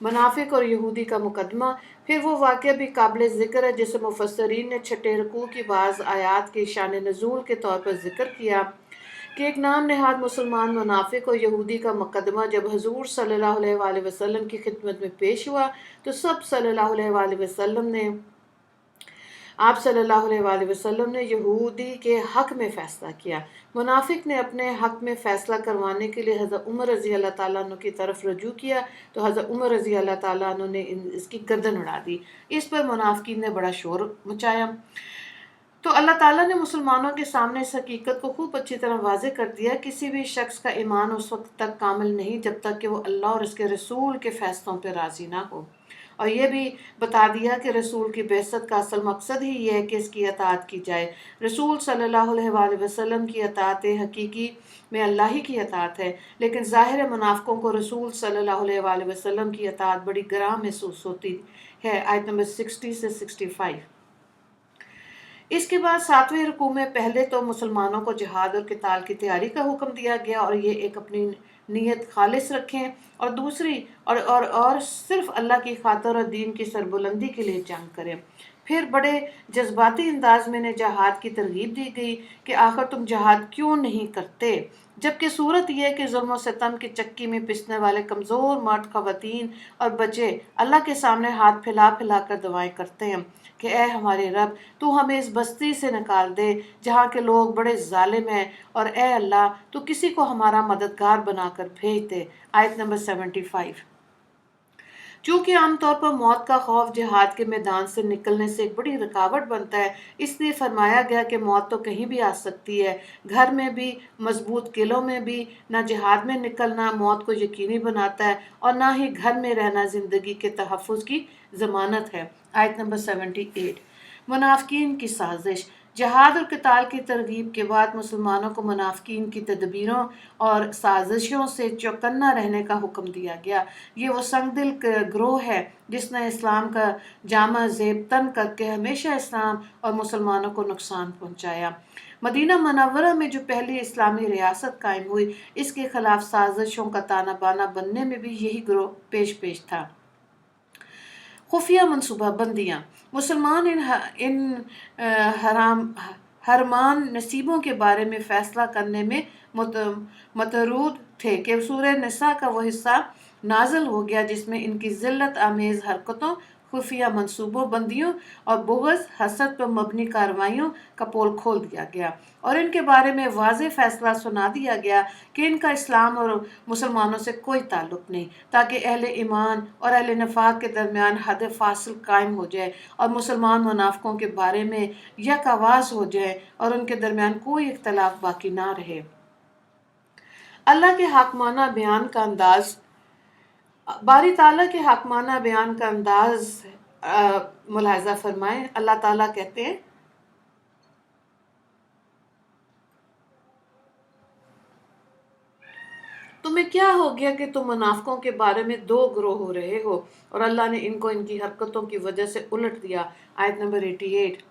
منافق اور یہودی کا مقدمہ۔ پھر وہ واقعہ بھی قابل ذکر ہے جسے مفسرین نے چھٹے رکوع کی بعض آیات کے شان نزول کے طور پر ذکر کیا کہ ایک نام نہاد مسلمان منافق اور یہودی کا مقدمہ جب حضور صلی اللہ علیہ وآلہ وسلم کی خدمت میں پیش ہوا تو سب صلی اللہ علیہ وآلہ وسلم نے آپ صلی اللہ علیہ وآلہ وسلم نے یہودی کے حق میں فیصلہ کیا۔ منافق نے اپنے حق میں فیصلہ کروانے کے لیے حضرت عمر رضی اللہ تعالیٰ عنہ کی طرف رجوع کیا تو حضرت عمر رضی اللہ تعالیٰ عنہ نے اس کی گردن اڑا دی۔ اس پر منافقین نے بڑا شور مچایا۔ تو اللہ تعالیٰ نے مسلمانوں کے سامنے اس حقیقت کو خوب اچھی طرح واضح کر دیا، کسی بھی شخص کا ایمان اس وقت تک کامل نہیں جب تک کہ وہ اللہ اور اس کے رسول کے فیصلوں پہ راضی نہ ہو، اور یہ بھی بتا دیا کہ رسول کی بعثت کا اصل مقصد ہی یہ ہے کہ اس کی اطاعت کی جائے۔ رسول صلی اللہ علیہ وآلہ وسلم کی اطاعت حقیقی میں اللہ ہی کی اطاعت ہے، لیکن ظاہر منافقوں کو رسول صلی اللہ علیہ وآلہ وسلم کی اطاعت بڑی گراں محسوس ہوتی ہے۔ آیت نمبر 60 سے 65۔ اس کے بعد 7ویں رکوع میں پہلے تو مسلمانوں کو جہاد اور قتال کی تیاری کا حکم دیا گیا اور یہ ایک اپنی نیت خالص رکھیں، اور دوسری اور صرف اللہ کی خاطر اور دین کی سربلندی کے لیے جنگ کریں۔ پھر بڑے جذباتی انداز میں انہیں جہاد کی ترغیب دی گئی کہ آخر تم جہاد کیوں نہیں کرتے، جبکہ صورت یہ ہے کہ ظلم و ستم کی چکی میں پسنے والے کمزور مرد، خواتین اور بچے اللہ کے سامنے ہاتھ پھیلا پھیلا کر دعائیں کرتے ہیں کہ اے ہمارے رب، تو ہمیں اس بستی سے نکال دے جہاں کے لوگ بڑے ظالم ہیں، اور اے اللہ تو کسی کو ہمارا مددگار بنا کر بھیج دے۔ آیت نمبر 75۔ چونکہ عام طور پر موت کا خوف جہاد کے میدان سے نکلنے سے ایک بڑی رکاوٹ بنتا ہے، اس لیے فرمایا گیا کہ موت تو کہیں بھی آ سکتی ہے، گھر میں بھی، مضبوط قلعوں میں بھی۔ نہ جہاد میں نکلنا موت کو یقینی بناتا ہے اور نہ ہی گھر میں رہنا زندگی کے تحفظ کی ضمانت ہے۔ آیت نمبر 78۔ منافقین کی سازش۔ جہاد اور قتال کی ترغیب کے بعد مسلمانوں کو منافقین کی تدبیروں اور سازشوں سے چوکنا رہنے کا حکم دیا گیا۔ یہ وہ سنگ دل گروہ ہے جس نے اسلام کا جامہ زیب تن کر کے ہمیشہ اسلام اور مسلمانوں کو نقصان پہنچایا۔ مدینہ منورہ میں جو پہلی اسلامی ریاست قائم ہوئی، اس کے خلاف سازشوں کا تانا بانا بننے میں بھی یہی گروہ پیش تھا۔ خفیہ منصوبہ بندیاں۔ مسلمان ان حرمان نصیبوں کے بارے میں فیصلہ کرنے میں متعرض تھے کہ سورہ نساء کا وہ حصہ نازل ہو گیا جس میں ان کی ذلت آمیز حرکتوں، خفیہ منصوبوں بندیوں اور بغض حسد پر مبنی کارروائیوں کا پول کھول دیا گیا، اور ان کے بارے میں واضح فیصلہ سنا دیا گیا کہ ان کا اسلام اور مسلمانوں سے کوئی تعلق نہیں، تاکہ اہل ایمان اور اہل نفاق کے درمیان حد فاصل قائم ہو جائے اور مسلمان منافقوں کے بارے میں یک آواز ہو جائے اور ان کے درمیان کوئی اختلاف باقی نہ رہے۔ اللہ کے حاکمانہ بیان کا انداز۔ باری تعالیٰ کے حاکمانہ بیان کا انداز ملاحظہ فرمائیں۔ اللہ تعالیٰ کہتے ہیں تمہیں کیا ہو گیا کہ تم منافقوں کے بارے میں دو گروہ ہو رہے ہو، اور اللہ نے ان کو ان کی حرکتوں کی وجہ سے الٹ دیا۔ آیت نمبر 88۔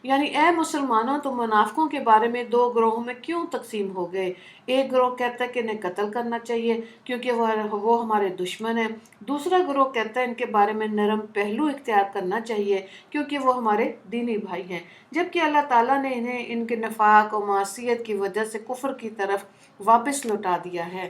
یعنی اے مسلمانوں، تم منافقوں کے بارے میں دو گروہوں میں کیوں تقسیم ہو گئے؟ ایک گروہ کہتا ہے کہ انہیں قتل کرنا چاہیے کیونکہ وہ ہمارے دشمن ہیں، دوسرا گروہ کہتا ہے ان کے بارے میں نرم پہلو اختیار کرنا چاہیے کیونکہ وہ ہمارے دینی بھائی ہیں، جبکہ اللہ تعالیٰ نے انہیں ان کے نفاق و معصیت کی وجہ سے کفر کی طرف واپس لوٹا دیا ہے۔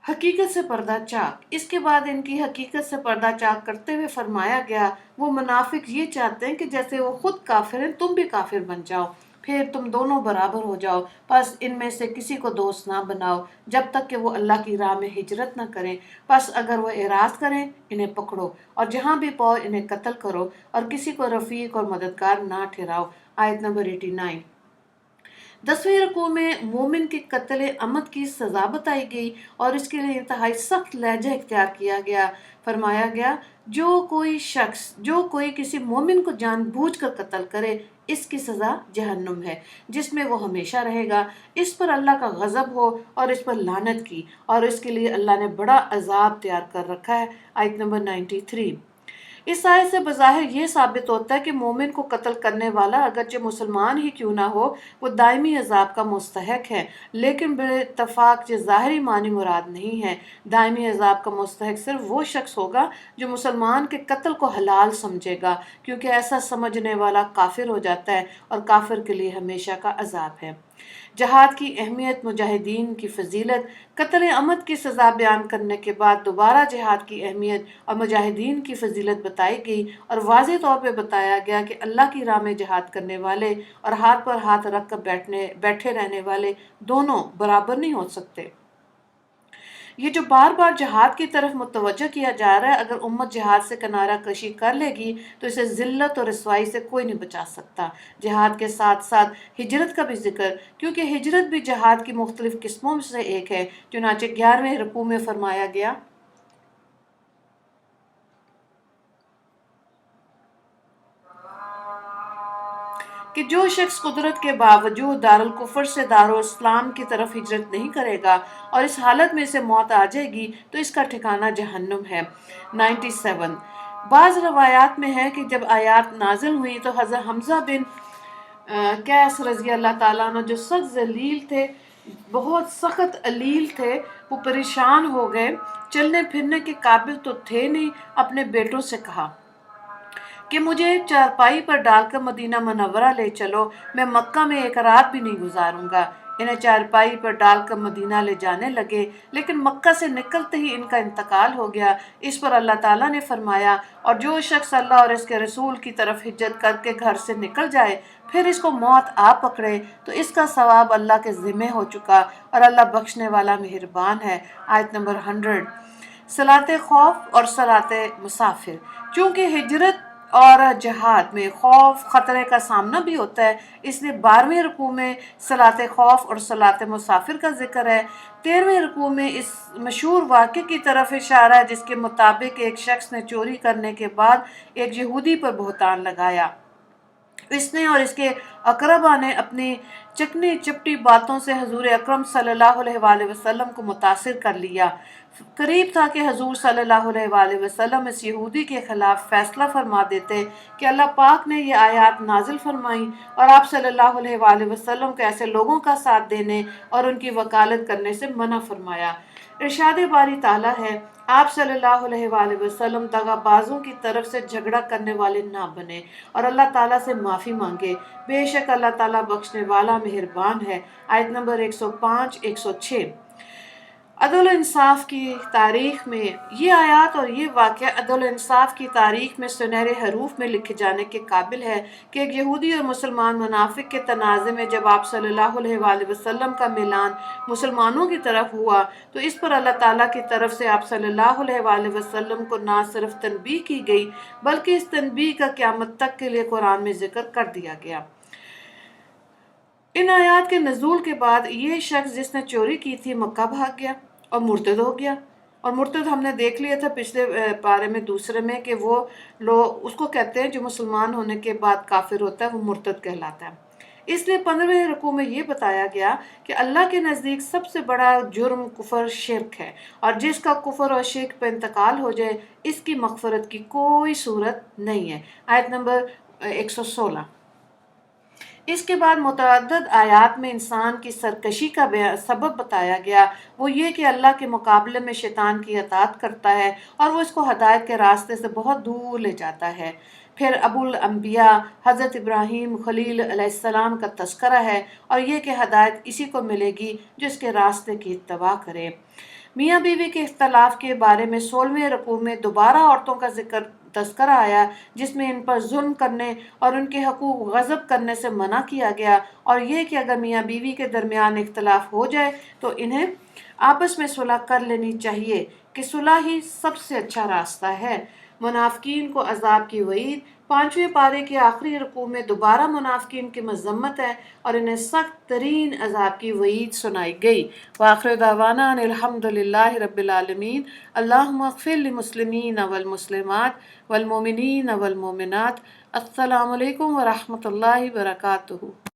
حقیقت سے پردہ چاک۔ اس کے بعد ان کی حقیقت سے پردہ چاک کرتے ہوئے فرمایا گیا، وہ منافق یہ چاہتے ہیں کہ جیسے وہ خود کافر ہیں تم بھی کافر بن جاؤ، پھر تم دونوں برابر ہو جاؤ، پس ان میں سے کسی کو دوست نہ بناؤ جب تک کہ وہ اللہ کی راہ میں ہجرت نہ کریں، پس اگر وہ اعراض کریں انہیں پکڑو اور جہاں بھی پاؤ انہیں قتل کرو اور کسی کو رفیق اور مددگار نہ ٹھہراؤ۔ آیت نمبر 89۔ 10ویں رکوع میں مومن کے قتل عمد کی سزا بتائی گئی اور اس کے لیے انتہائی سخت لہجہ اختیار کیا گیا۔ فرمایا گیا، جو کوئی کسی مومن کو جان بوجھ کر قتل کرے اس کی سزا جہنم ہے جس میں وہ ہمیشہ رہے گا، اس پر اللہ کا غضب ہو اور اس پر لعنت کی، اور اس کے لیے اللہ نے بڑا عذاب تیار کر رکھا ہے۔ آیت نمبر 93۔ اس آیت سے بظاہر یہ ثابت ہوتا ہے کہ مومن کو قتل کرنے والا اگرچہ مسلمان ہی کیوں نہ ہو وہ دائمی عذاب کا مستحق ہے، لیکن بالاتفاق یہ ظاہری معنی مراد نہیں ہے۔ دائمی عذاب کا مستحق صرف وہ شخص ہوگا جو مسلمان کے قتل کو حلال سمجھے گا، کیونکہ ایسا سمجھنے والا کافر ہو جاتا ہے اور کافر کے لیے ہمیشہ کا عذاب ہے۔ جہاد کی اہمیت، مجاہدین کی فضیلت، قتل عمد کی سزا بیان کرنے کے بعد دوبارہ جہاد کی اہمیت اور مجاہدین کی فضیلت بتائی گئی اور واضح طور پہ بتایا گیا کہ اللہ کی راہ میں جہاد کرنے والے اور ہاتھ پر ہاتھ رکھ کر بیٹھے رہنے والے دونوں برابر نہیں ہو سکتے۔ یہ جو بار بار جہاد کی طرف متوجہ کیا جا رہا ہے، اگر امت جہاد سے کنارہ کشی کر لے گی تو اسے ذلت اور رسوائی سے کوئی نہیں بچا سکتا۔ جہاد کے ساتھ ساتھ ہجرت کا بھی ذکر، کیونکہ ہجرت بھی جہاد کی مختلف قسموں میں سے ایک ہے۔ چنانچہ 11ویں رکوع میں فرمایا گیا کہ جو شخص قدرت کے باوجود دارالکفر سے دارالاسلام کی طرف ہجرت نہیں کرے گا اور اس حالت میں اسے موت آ جائے گی تو اس کا ٹھکانہ جہنم ہے۔ 97 بعض روایات میں ہے کہ جب آیات نازل ہوئی تو حضرت حمزہ بن قیس رضی اللہ تعالیٰ عنہ جو سخت ذلیل تھے، بہت سخت علیل تھے، وہ پریشان ہو گئے، چلنے پھرنے کے قابل تو تھے نہیں۔ اپنے بیٹوں سے کہا کہ مجھے چارپائی پر ڈال کر مدینہ منورہ لے چلو، میں مکہ میں ایک رات بھی نہیں گزاروں گا۔ انہیں چارپائی پر ڈال کر مدینہ لے جانے لگے، لیکن مکہ سے نکلتے ہی ان کا انتقال ہو گیا۔ اس پر اللہ تعالیٰ نے فرمایا، اور جو شخص اللہ اور اس کے رسول کی طرف ہجرت کر کے گھر سے نکل جائے پھر اس کو موت آ پکڑے تو اس کا ثواب اللہ کے ذمہ ہو چکا، اور اللہ بخشنے والا مہربان ہے۔ آیت نمبر 100 صلاۃ خوف اور صلاۃ مسافر۔ چونکہ ہجرت اور جہاد میں خوف خطرے کا سامنا بھی ہوتا ہے، اس لیے 12ویں رکوع میں صلاۃ خوف اور صلاۃ مسافر کا ذکر ہے۔ 13ویں رکوع میں اس مشہور واقعے کی طرف اشارہ ہے جس کے مطابق ایک شخص نے چوری کرنے کے بعد ایک یہودی پر بہتان لگایا۔ اس نے اور اس کے اقربا نے اپنی چکنی چپٹی باتوں سے حضور اکرم صلی اللہ علیہ وآلہ وسلم کو متاثر کر لیا۔ قریب تھا کہ حضور صلی اللہ علیہ وآلہ وسلم اس یہودی کے خلاف فیصلہ فرما دیتے کہ اللہ پاک نے یہ آیات نازل فرمائیں اور آپ صلی اللہ علیہ وآلہ وسلم کو ایسے لوگوں کا ساتھ دینے اور ان کی وکالت کرنے سے منع فرمایا۔ ارشاد باری تعالیٰ ہے، آپ صلی اللہ علیہ وآلہ وسلم دغا بازوں کی طرف سے جھگڑا کرنے والے نہ بنے اور اللہ تعالیٰ سے معافی مانگے، بے شک اللہ تعالیٰ بخشنے والا مہربان ہے۔ آیت نمبر 105 106 عدل و انصاف کی تاریخ میں یہ آیات اور یہ واقعہ عدل و انصاف کی تاریخ میں سنہرے حروف میں لکھے جانے کے قابل ہے کہ ایک یہودی اور مسلمان منافق کے تنازع میں جب آپ صلی اللہ علیہ وآلہ وسلم کا میلان مسلمانوں کی طرف ہوا تو اس پر اللہ تعالیٰ کی طرف سے آپ صلی اللہ علیہ وآلہ وسلم کو نہ صرف تنبیہ کی گئی بلکہ اس تنبیہ کا قیامت تک کے لیے قرآن میں ذکر کر دیا گیا۔ ان آیات کے نزول کے بعد یہ شخص جس نے چوری کی تھی مکہ بھاگ گیا اور مرتد ہو گیا، اور مرتد ہم نے دیکھ لیا تھا پچھلے پارے میں دوسرے میں کہ وہ لوگ اس کو کہتے ہیں جو مسلمان ہونے کے بعد کافر ہوتا ہے وہ مرتد کہلاتا ہے۔ اس لیے 15ویں رکوع میں یہ بتایا گیا کہ اللہ کے نزدیک سب سے بڑا جرم کفر شرک ہے، اور جس کا کفر اور شرک پہ انتقال ہو جائے اس کی مغفرت کی کوئی صورت نہیں ہے۔ آیت نمبر 116 اس کے بعد متعدد آیات میں انسان کی سرکشی کا سبب بتایا گیا، وہ یہ کہ اللہ کے مقابلے میں شیطان کی اطاعت کرتا ہے اور وہ اس کو ہدایت کے راستے سے بہت دور لے جاتا ہے۔ پھر ابو الانبیاء حضرت ابراہیم خلیل علیہ السلام کا تذکرہ ہے اور یہ کہ ہدایت اسی کو ملے گی جو اس کے راستے کی اتباع کرے۔ میاں بیوی کے اختلاف کے بارے میں 16ویں رکوع میں دوبارہ عورتوں کا تذکرہ آیا جس میں ان پر ظلم کرنے اور ان کے حقوق غصب کرنے سے منع کیا گیا، اور یہ کہ اگر میاں بیوی کے درمیان اختلاف ہو جائے تو انہیں آپس میں صلح کر لینی چاہیے کہ صلح ہی سب سے اچھا راستہ ہے۔ منافقین کو عذاب کی وعید 5ویں پارے کے آخری رکوع میں دوبارہ منافقین کی مذمت ہے اور انہیں سخت ترین عذاب کی وعید سنائی گئی۔ وآخر دعوانا ان الحمد للہ رب العالمین۔ اللہم اغفر للمسلمین والمسلمات والمؤمنین والمؤمنات۔ السلام علیکم ورحمۃ اللہ وبرکاتہ۔